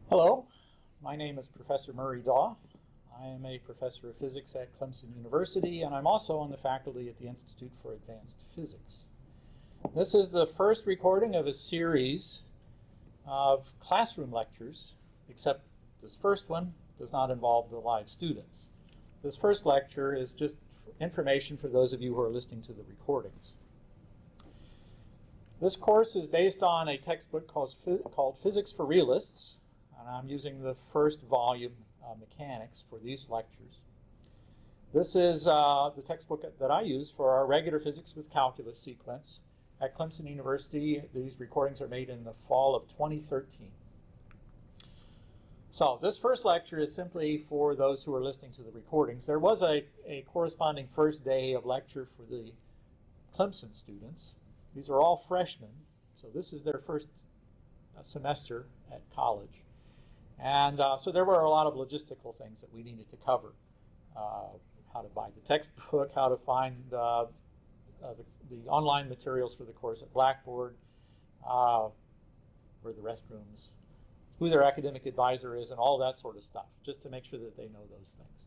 Hello, my name is Professor Murray Daw. I am a professor of physics at Clemson University, and I'm also on the faculty at the Institute for Advanced Physics. This is the first recording of a series of classroom lectures, except this first one does not involve the live students. This first lecture is just information for those of you who are listening to the recordings. This course is based on a textbook called Physics for Realists, and I'm using the first volume, Mechanics, for these lectures. This is the textbook that I use for our regular Physics with Calculus sequence at Clemson University. These recordings are made in the fall of 2013. So this first lecture is simply for those who are listening to the recordings. There was a corresponding first day of lecture for the Clemson students. These are all freshmen, so this is their first semester at college. And so there were a lot of logistical things that we needed to cover. How to buy the textbook, how to find the online materials for the course at Blackboard, where the restrooms, who their academic advisor is, and all that sort of stuff, just to make sure that they know those things.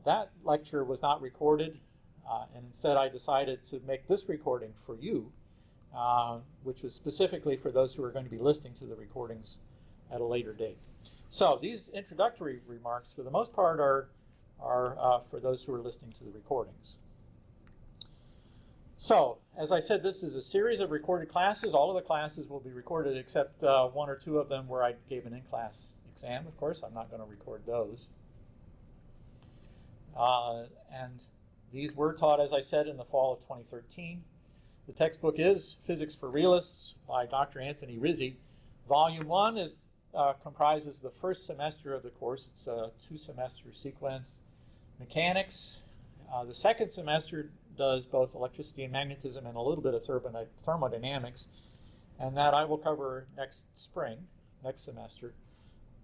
That lecture was not recorded, and instead I decided to make this recording for you, which was specifically for those who are going to be listening to the recordings at a later date. So these introductory remarks, for the most part, are for those who are listening to the recordings. So, as I said, this is a series of recorded classes. All of the classes will be recorded except one or two of them where I gave an in-class exam. Of course, I'm not going to record those. And these were taught, as I said, in the fall of 2013. The textbook is Physics for Realists by Dr. Anthony Rizzi. Volume 1 comprises the first semester of the course. It's a two-semester sequence. Mechanics. The second semester does both electricity and magnetism and a little bit of thermodynamics, and that I will cover next spring, next semester.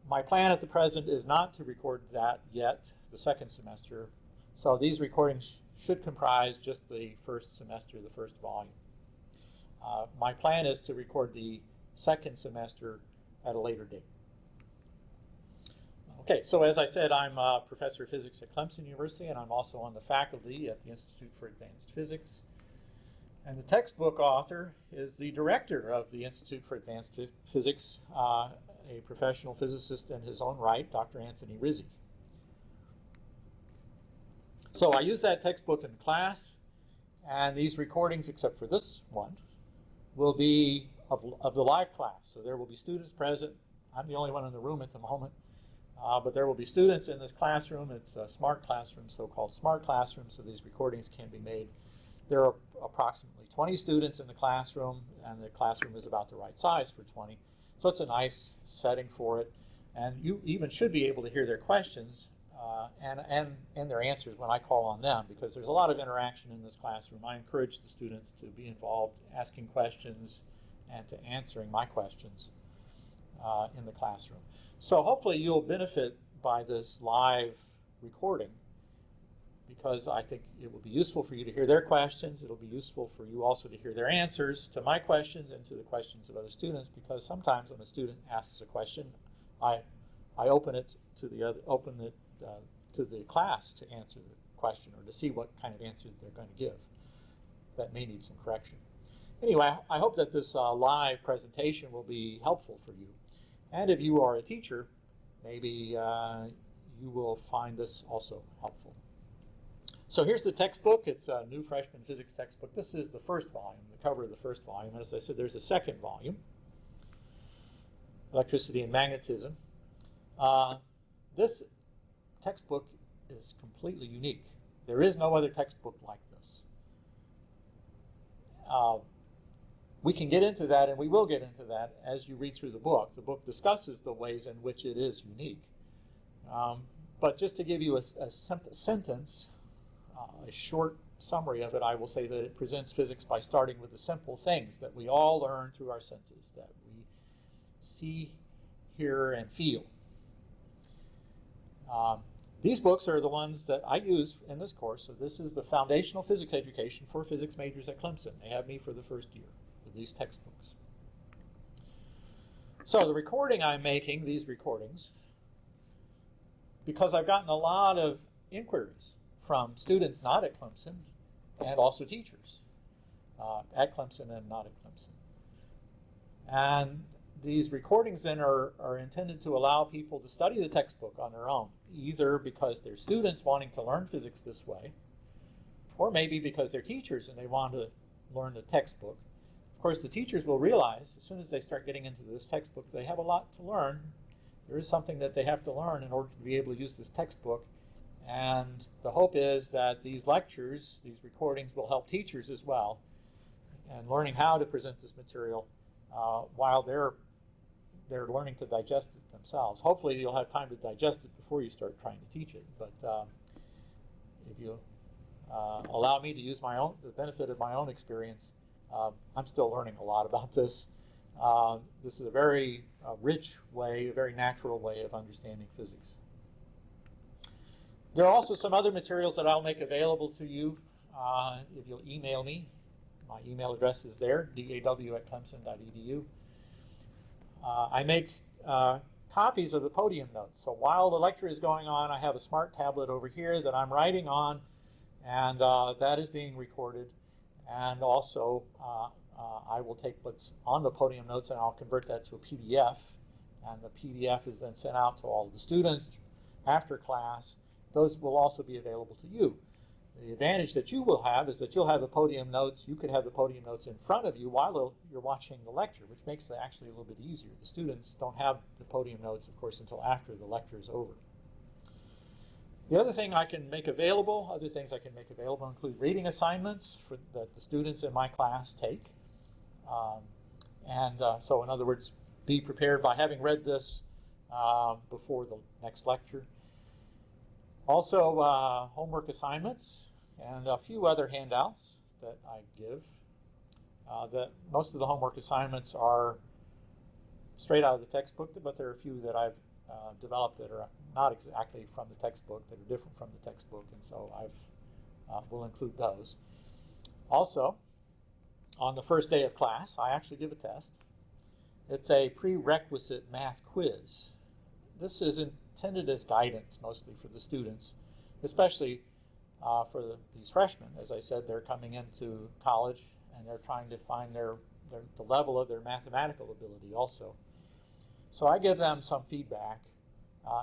My plan at the present is not to record that yet, the second semester. So these recordings should comprise just the first semester, the first volume. My plan is to record the second semester at a later date. Okay, so as I said, I'm a professor of physics at Clemson University, and I'm also on the faculty at the Institute for Advanced Physics. And the textbook author is the director of the Institute for Advanced Physics, a professional physicist in his own right, Dr. Anthony Rizzi. So I use that textbook in class, and these recordings, except for this one, will be of the live class. So there will be students present. I'm the only one in the room at the moment, but there will be students in this classroom. It's a smart classroom, so-called smart classroom, so these recordings can be made. There are approximately 20 students in the classroom, and the classroom is about the right size for 20. So it's a nice setting for it, and you even should be able to hear their questions and their answers when I call on them, because there's a lot of interaction in this classroom. I encourage the students to be involved, asking questions and to answering my questions in the classroom. So hopefully you'll benefit by this live recording, because I think it will be useful for you to hear their questions. It'll be useful for you also to hear their answers to my questions and to the questions of other students, because sometimes when a student asks a question, I open it to the class to answer the question, or to see what kind of answer they're going to give that may need some correction. Anyway, I hope that this live presentation will be helpful for you. And if you are a teacher, maybe you will find this also helpful. So here's the textbook. It's a new freshman physics textbook. This is the first volume, the cover of the first volume. As I said, there's a second volume, Electricity and Magnetism. This textbook is completely unique. There is no other textbook like this. We can get into that, and we will get into that as you read through the book. The book discusses the ways in which it is unique. But just to give you a simple sentence, a short summary of it, I will say that it presents physics by starting with the simple things that we all learn through our senses, that we see, hear, and feel. These books are the ones that I use in this course. So this is the foundational physics education for physics majors at Clemson. They have me for the first year with these textbooks. So the recording I'm making, these recordings, because I've gotten a lot of inquiries from students not at Clemson and also teachers at Clemson and not at Clemson. And these recordings then are intended to allow people to study the textbook on their own, either because they're students wanting to learn physics this way, or maybe because they're teachers and they want to learn the textbook. Of course, the teachers will realize as soon as they start getting into this textbook, they have a lot to learn. There is something that they have to learn in order to be able to use this textbook. And the hope is that these lectures, these recordings, will help teachers as well in learning how to present this material while they're learning to digest it themselves. Hopefully you'll have time to digest it before you start trying to teach it. But if you allow me to use the benefit of my own experience, I'm still learning a lot about this. This is a very rich way, a very natural way of understanding physics. There are also some other materials that I'll make available to you if you'll email me. My email address is there, daw@clemson.edu. I make copies of the podium notes. So while the lecture is going on, I have a smart tablet over here that I'm writing on, and that is being recorded. And also, I will take what's on the podium notes and I'll convert that to a PDF. And the PDF is then sent out to all of the students after class. Those will also be available to you. The advantage that you will have is that you'll have the podium notes. You could have the podium notes in front of you while you're watching the lecture, which makes it actually a little bit easier. The students don't have the podium notes, of course, until after the lecture is over. The other thing I can make available, other things I can make available include reading assignments that the students in my class take. So in other words, be prepared by having read this before the next lecture. Also, homework assignments and a few other handouts that I give. Most of the homework assignments are straight out of the textbook, but there are a few that I've developed that are not exactly from the textbook, that are different from the textbook, and so will include those. Also, on the first day of class, I actually give a test. It's a prerequisite math quiz. This is intended as guidance mostly for the students, especially for these freshmen. As I said, they're coming into college and they're trying to find the level of their mathematical ability also. So I give them some feedback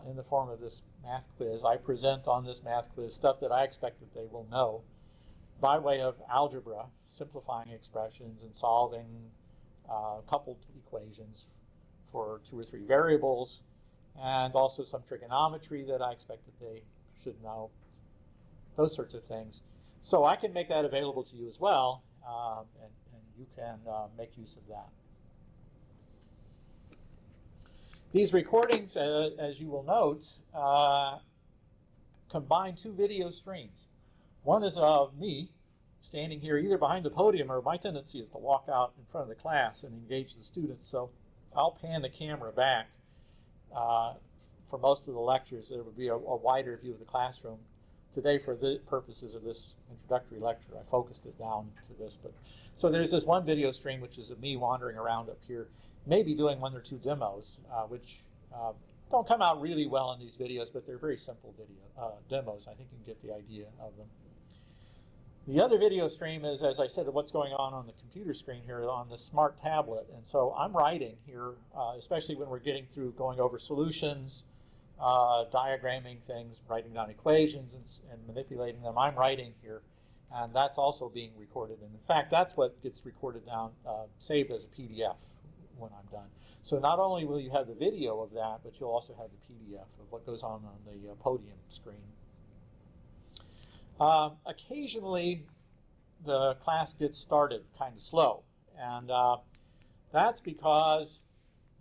in the form of this math quiz. I present on this math quiz stuff that I expect that they will know by way of algebra, simplifying expressions and solving coupled equations for 2 or 3 variables, and also some trigonometry that I expect that they should know, those sorts of things. So I can make that available to you as well, and you can make use of that. These recordings, as you will note, combine 2 video streams. One is of me standing here either behind the podium, or my tendency is to walk out in front of the class and engage the students. So I'll pan the camera back. For most of the lectures, there would be a wider view of the classroom. Today, for the purposes of this introductory lecture, I focused it down to this. So there's this one video stream, which is of me wandering around up here, maybe doing 1 or 2 demos, which don't come out really well in these videos, but they're very simple demos. I think you can get the idea of them. The other video stream is, as I said, what's going on the computer screen here on the smart tablet. And so I'm writing here, especially when we're getting through going over solutions, diagramming things, writing down equations and manipulating them. I'm writing here, and that's also being recorded. And in fact, that's what gets recorded down, saved as a PDF when I'm done. So not only will you have the video of that, but you'll also have the PDF of what goes on the podium screen. Occasionally, the class gets started kind of slow, and that's because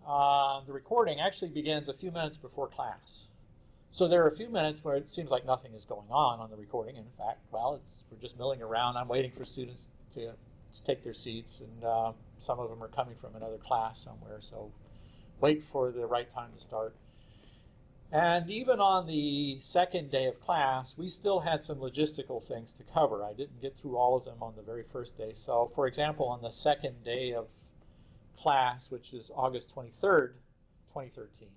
the recording actually begins a few minutes before class. So there are a few minutes where it seems like nothing is going on the recording. In fact, well, we're just milling around. I'm waiting for students to take their seats, and some of them are coming from another class somewhere, so wait for the right time to start. And even on the second day of class, we still had some logistical things to cover. I didn't get through all of them on the very first day. So, for example, on the second day of class, which is August 23rd, 2013,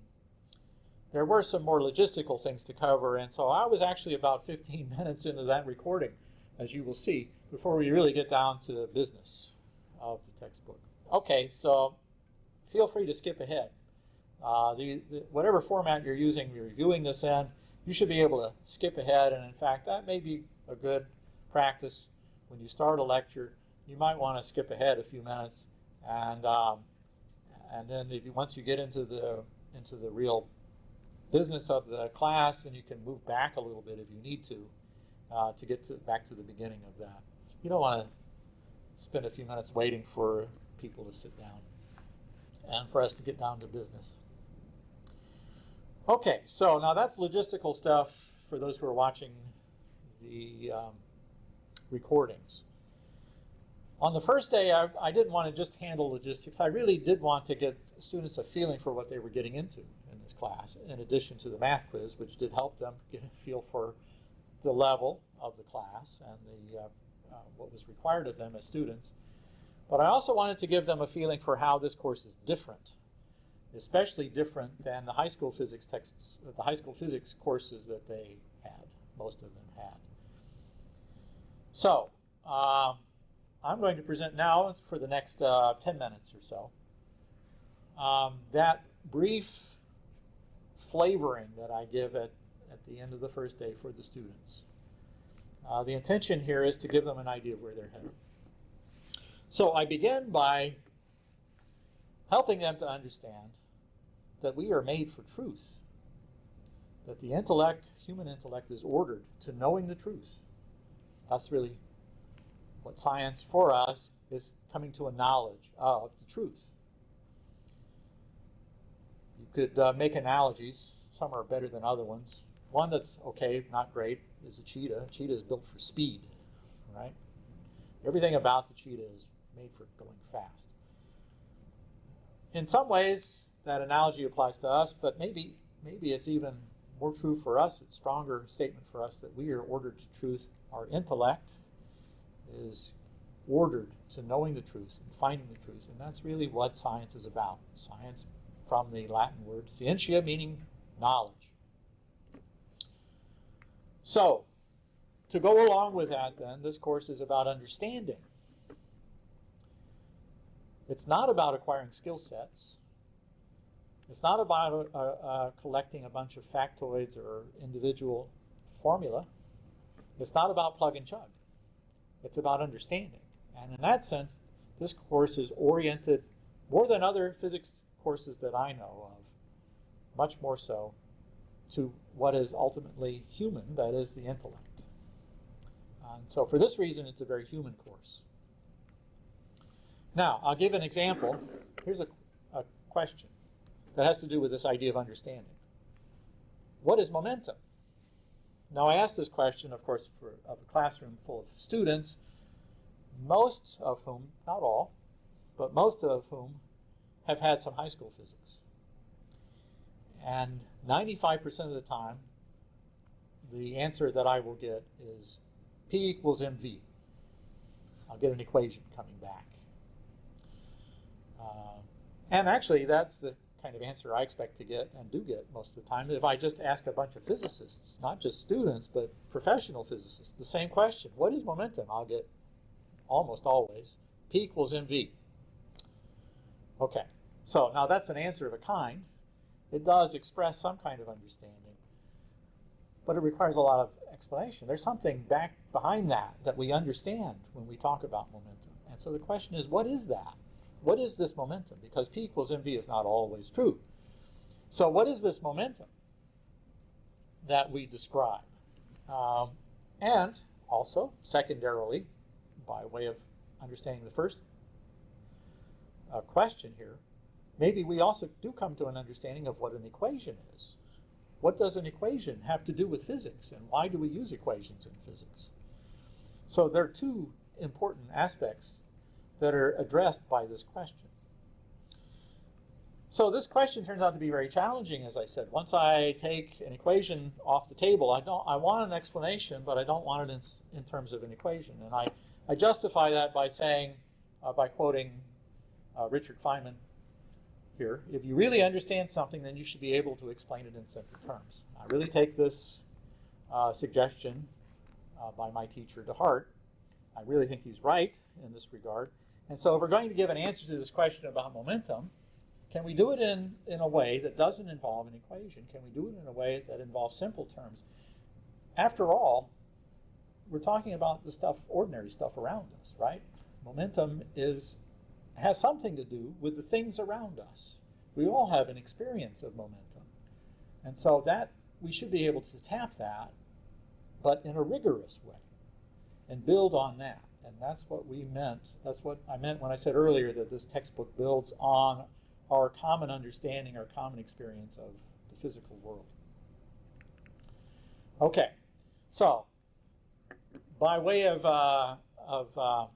there were some more logistical things to cover, and so I was actually about 15 minutes into that recording, as you will see, before we really get down to the business of the textbook. Okay, so feel free to skip ahead. Whatever format you're using, you're reviewing this in, you should be able to skip ahead, and in fact, that may be a good practice. When you start a lecture, you might want to skip ahead a few minutes, and then once you get into the real business of the class, then you can move back a little bit if you need to get back to the beginning of that. You don't want to spend a few minutes waiting for people to sit down and for us to get down to business. Okay, so now that's logistical stuff for those who are watching the recordings. On the first day, I didn't want to just handle logistics. I really did want to get students a feeling for what they were getting into in this class, in addition to the math quiz, which did help them get a feel for the level of the class and what was required of them as students. But I also wanted to give them a feeling for how this course is different, especially different than the high school physics texts, the high school physics courses that they had, most of them had. So, I'm going to present now for the next 10 minutes or so that brief flavoring that I give at the end of the first day for the students. The intention here is to give them an idea of where they're headed. So I begin by helping them to understand that we are made for truth, that the intellect, human intellect, is ordered to knowing the truth. That's really what science for us is, coming to a knowledge of the truth. You could make analogies. Some are better than other ones. One that's okay, not great, is a cheetah. A cheetah is built for speed, right? Everything about the cheetah is made for going fast. In some ways, that analogy applies to us, but maybe it's even more true for us. It's a stronger statement for us that we are ordered to truth. Our intellect is ordered to knowing the truth and finding the truth, and that's really what science is about. Science, from the Latin word scientia, meaning knowledge. So, to go along with that then, this course is about understanding. It's not about acquiring skill sets. It's not about collecting a bunch of factoids or individual formula. It's not about plug and chug. It's about understanding. And in that sense, this course is oriented, more than other physics courses that I know of, much more so, to what is ultimately human, that is the intellect. And so for this reason, it's a very human course. Now, I'll give an example. Here's a question that has to do with this idea of understanding. What is momentum? Now, I asked this question, of course, of a classroom full of students, most of whom, not all, but most of whom have had some high school physics. And 95% of the time, the answer that I will get is P equals mv. I'll get an equation coming back. And actually, that's the kind of answer I expect to get and do get most of the time. If I just ask a bunch of physicists, not just students, but professional physicists, the same question, what is momentum? I'll get almost always P equals mv. Okay, so now that's an answer of a kind. It does express some kind of understanding, but it requires a lot of explanation. There's something back behind that we understand when we talk about momentum. And so the question is, what is that? What is this momentum? Because P equals mv is not always true. So what is this momentum that we describe? And also, secondarily, by way of understanding the first question here, maybe we also do come to an understanding of what an equation is. What does an equation have to do with physics, and why do we use equations in physics? So there are two important aspects that are addressed by this question. So this question turns out to be very challenging, as I said. Once I take an equation off the table, I want an explanation, but I don't want it in terms of an equation. And I justify that by saying, by quoting Richard Feynman here. If you really understand something, then you should be able to explain it in simple terms. I really take this suggestion by my teacher to heart. I really think he's right in this regard. And so if we're going to give an answer to this question about momentum, can we do it in a way that doesn't involve an equation? Can we do it in a way that involves simple terms? After all, we're talking about the stuff, ordinary stuff around us, right? Momentum has something to do with the things around us. We all have an experience of momentum. And so that we should be able to tap that, but in a rigorous way, and build on that. And that's what we meant. That's what I meant when I said earlier that this textbook builds on our common understanding, our common experience of the physical world. Okay, so by way of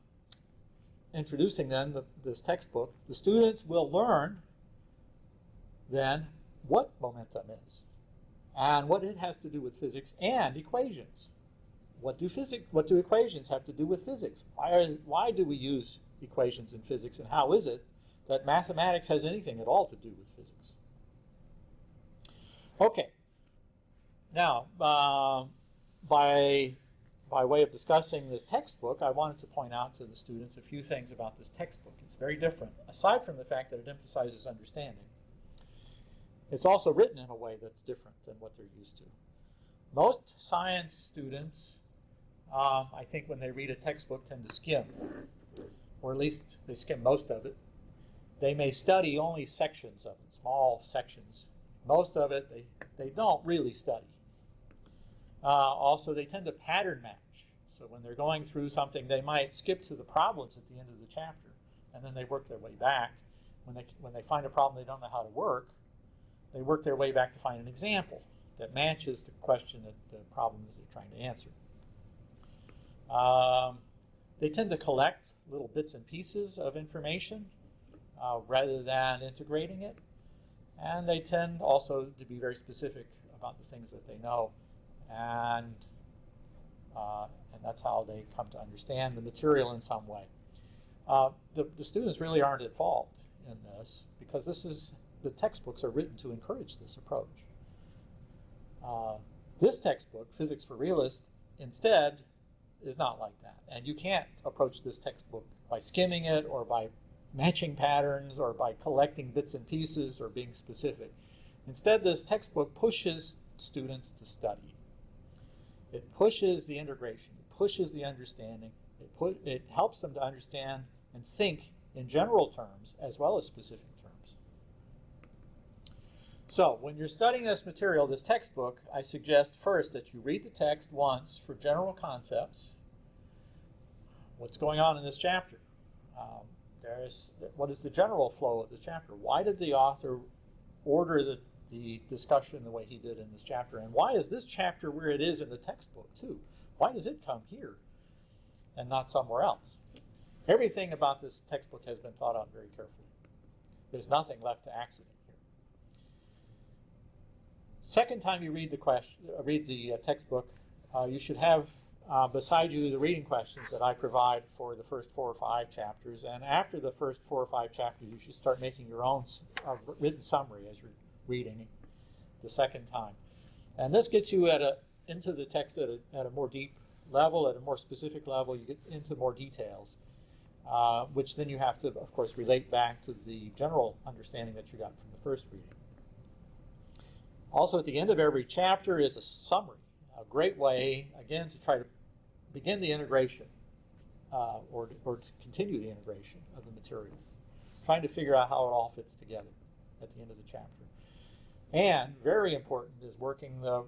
introducing then this textbook, the students will learn then what momentum is and what it has to do with physics and equations. What do equations have to do with physics? Why do we use equations in physics, and how is it that mathematics has anything at all to do with physics? Okay. Now, by way of discussing this textbook, I wanted to point out to the students a few things about this textbook. It's very different, aside from the fact that it emphasizes understanding. It's also written in a way that's different than what they're used to. Most science students, I think when they read a textbook, tend to skim, or at least they skim most of it. They may study only sections of it, small sections. Most of it they don't really study. Also, they tend to pattern match. So when they're going through something, they might skip to the problems at the end of the chapter, and then they work their way back. When they find a problem they don't know how to work, they work their way back to find an example that matches the question, the problem that they're trying to answer. They tend to collect little bits and pieces of information rather than integrating it. And they tend also to be very specific about the things that they know. And that's how they come to understand the material in some way. The students really aren't at fault in this, because the textbooks are written to encourage this approach. This textbook, Physics for Realists, instead is not like that. And you can't approach this textbook by skimming it or by matching patterns or by collecting bits and pieces or being specific. Instead, this textbook pushes students to study. It pushes the integration. It pushes the understanding. It helps them to understand and think in general terms as well as specific terms. So when you're studying this material, this textbook, I suggest first that you read the text once for general concepts. What's going on in this chapter? What is the general flow of the chapter? Why did the author order the discussion the way he did in this chapter? And why is this chapter where it is in the textbook, too? Why does it come here and not somewhere else? Everything about this textbook has been thought out very carefully. There's nothing left to accident here. Second time you read the textbook, you should have beside you the reading questions that I provide for the first 4 or 5 chapters. And after the first 4 or 5 chapters, you should start making your own written summary as you're reading the second time. And this gets you into the text at a more deep level, at a more specific level. You get into more details, which then you have to, of course, relate back to the general understanding that you got from the first reading. Also, at the end of every chapter is a summary, a great way, again, to try to begin the integration or to continue the integration of the material, trying to figure out how it all fits together at the end of the chapter. And very important is working the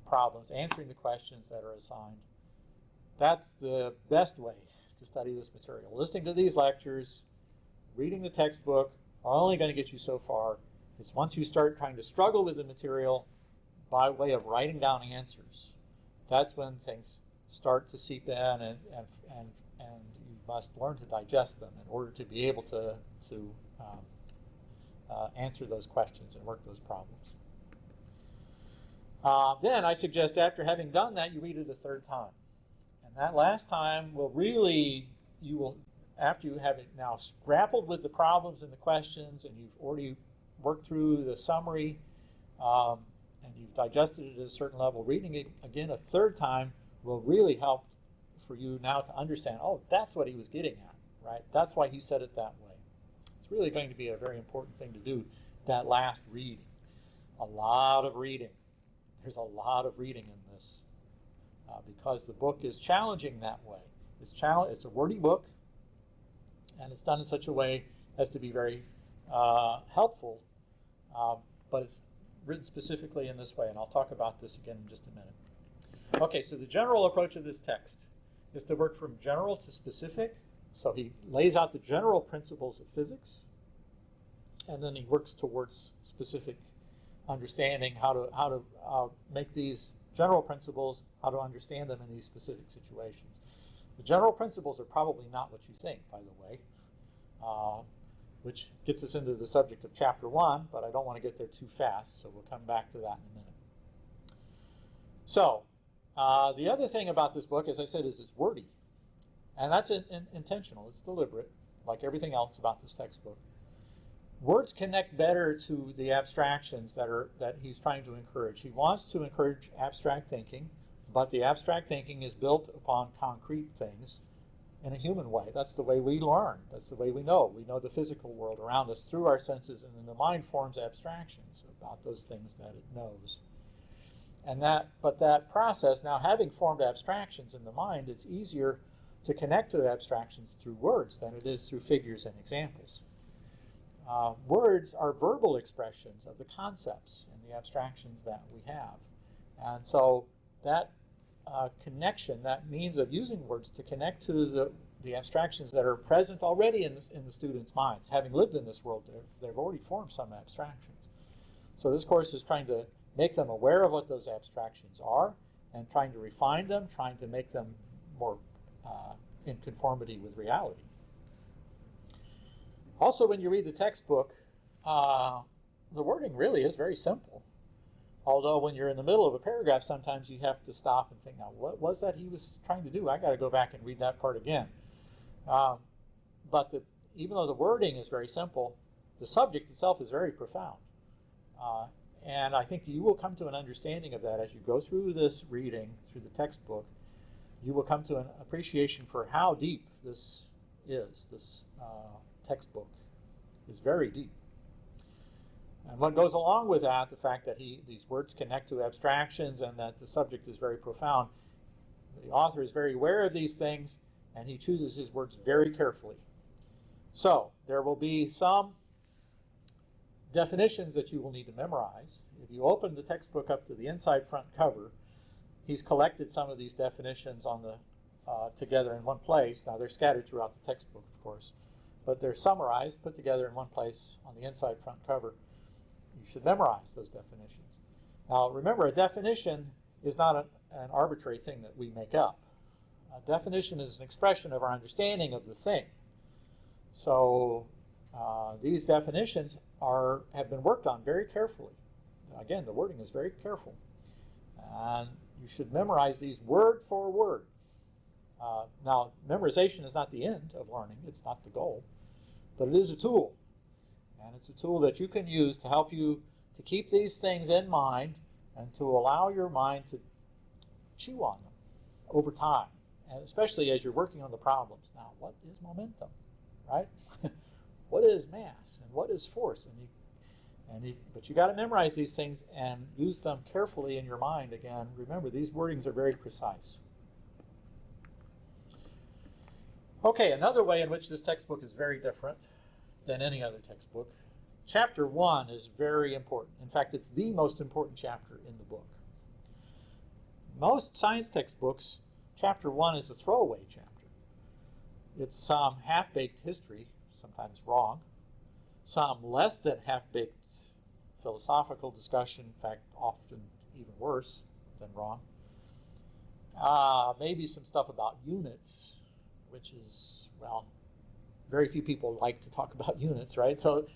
problems, answering the questions that are assigned. That's the best way to study this material. Listening to these lectures, reading the textbook are only going to get you so far. It's once you start trying to struggle with the material by way of writing down answers, that's when things start to seep in, and you must learn to digest them in order to be able to answer those questions and work those problems. Then I suggest after having done that, you read it a third time. And that last time will really, you will after you have now grappled with the problems and the questions, and you've already worked through the summary, and you've digested it at a certain level, reading it again a third time will really help for you now to understand, oh, that's what he was getting at, right? That's why he said it that way. It's really going to be a very important thing to do, that last reading. A lot of reading. There's a lot of reading in this because the book is challenging that way. It's a wordy book, and it's done in such a way as to be very helpful, but it's written specifically in this way, and I'll talk about this again in just a minute. Okay, so the general approach of this text is to work from general to specific. So he lays out the general principles of physics, and then he works towards specific understanding, how to make these general principles, how to understand them in these specific situations. The general principles are probably not what you think, by the way, which gets us into the subject of chapter 1, but I don't want to get there too fast, so we'll come back to that in a minute. So, the other thing about this book, as I said, is it's wordy. And that's intentional. It's deliberate, like everything else about this textbook. Words connect better to the abstractions that he's trying to encourage. He wants to encourage abstract thinking, but the abstract thinking is built upon concrete things in a human way. That's the way we learn. That's the way we know. We know the physical world around us through our senses, and then the mind forms abstractions about those things that it knows. But that process, now having formed abstractions in the mind, it's easier to connect to abstractions through words than it is through figures and examples. Words are verbal expressions of the concepts and the abstractions that we have. And so that connection, that means of using words to connect to the abstractions that are present already in the students' minds. Having lived in this world, they've already formed some abstractions. So this course is trying to make them aware of what those abstractions are and trying to refine them, trying to make them more in conformity with reality. Also, when you read the textbook, the wording really is very simple. Although when you're in the middle of a paragraph, sometimes you have to stop and think, now, what was that he was trying to do? I got to go back and read that part again. But even though the wording is very simple, the subject itself is very profound. And I think you will come to an understanding of that as you go through this reading, through the textbook. You will come to an appreciation for how deep this is. This textbook is very deep. And what goes along with that, the fact that these words connect to abstractions and that the subject is very profound, the author is very aware of these things, and he chooses his words very carefully. So, there will be some definitions that you will need to memorize. If you open the textbook up to the inside front cover, he's collected some of these definitions on the together in one place. Now, they're scattered throughout the textbook, of course, but they're summarized, put together in one place on the inside front cover. You should memorize those definitions. Now, remember, a definition is not an arbitrary thing that we make up. A definition is an expression of our understanding of the thing. So these definitions have been worked on very carefully. Again, the wording is very careful. And you should memorize these word for word. Now, memorization is not the end of learning. It's not the goal. But it is a tool. And it's a tool that you can use to help you to keep these things in mind and to allow your mind to chew on them over time, and especially as you're working on the problems. Now, what is momentum, right? What is mass and what is force? But you got to memorize these things and use them carefully in your mind. Again, remember, these wordings are very precise. Okay, another way in which this textbook is very different than any other textbook. Chapter 1 is very important. In fact, it's the most important chapter in the book. Most science textbooks, chapter 1 is a throwaway chapter. It's some half-baked history, sometimes wrong, some less than half-baked philosophical discussion, in fact, often even worse than wrong. Maybe some stuff about units, which is, well, very few people like to talk about units, right? So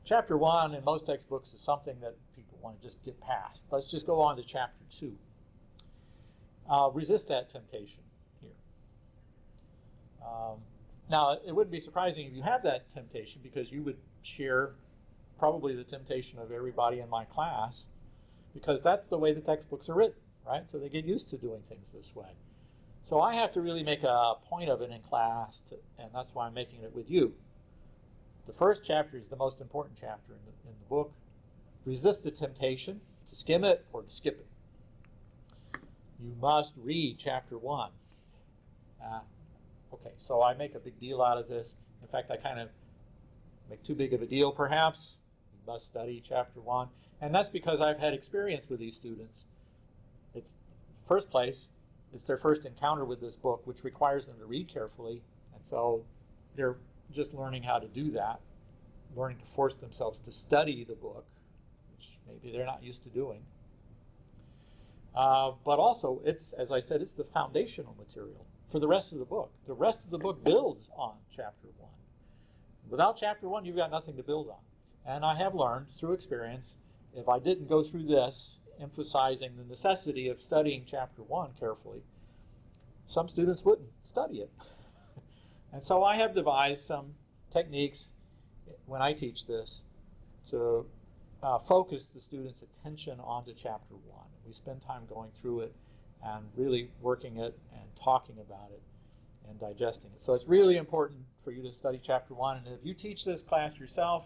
chapter 1 in most textbooks is something that people want to just get past. Let's just go on to chapter 2. Resist that temptation here. Now, it wouldn't be surprising if you had that temptation, because you would share probably the temptation of everybody in my class, because that's the way the textbooks are written, right? So they get used to doing things this way. So I have to really make a point of it in class, and that's why I'm making it with you. The first chapter is the most important chapter in the book. Resist the temptation to skim it or to skip it. You must read chapter 1. Okay, so I make a big deal out of this. In fact, I kind of make too big of a deal, perhaps. You must study chapter 1. And that's because I've had experience with these students. It's, first place, it's their first encounter with this book, which requires them to read carefully. And so they're just learning how to do that, learning to force themselves to study the book, which maybe they're not used to doing. But also, it's, as I said, it's the foundational material for the rest of the book. The rest of the book builds on chapter 1. Without chapter 1, you've got nothing to build on. And I have learned through experience, if I didn't go through this, emphasizing the necessity of studying chapter 1 carefully, some students wouldn't study it. And so I have devised some techniques when I teach this to focus the students' attention onto chapter 1. We spend time going through it and really working it and talking about it and digesting it. So it's really important for you to study chapter 1. And if you teach this class yourself,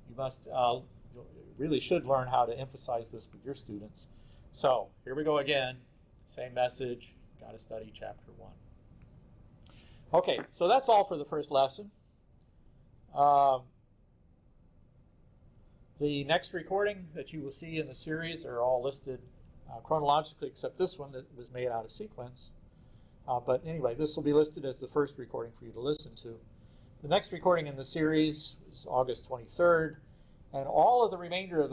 you must you really should learn how to emphasize this with your students. So here we go again. Same message. Got to study chapter 1. Okay, so that's all for the first lesson. The next recording that you will see in the series are all listed chronologically, except this one that was made out of sequence. But anyway, this will be listed as the first recording for you to listen to. The next recording in the series is August 23rd, and all of the remainder of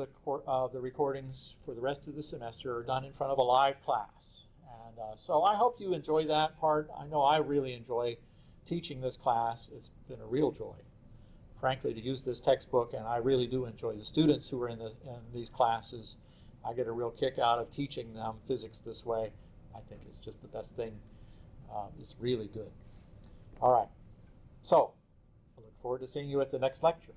the recordings for the rest of the semester are done in front of a live class. And so I hope you enjoy that part. I know I really enjoy teaching this class. It's been a real joy, frankly, to use this textbook, and I really do enjoy the students who are in these classes. I get a real kick out of teaching them physics this way. I think it's just the best thing. It's really good. All right. So I look forward to seeing you at the next lecture.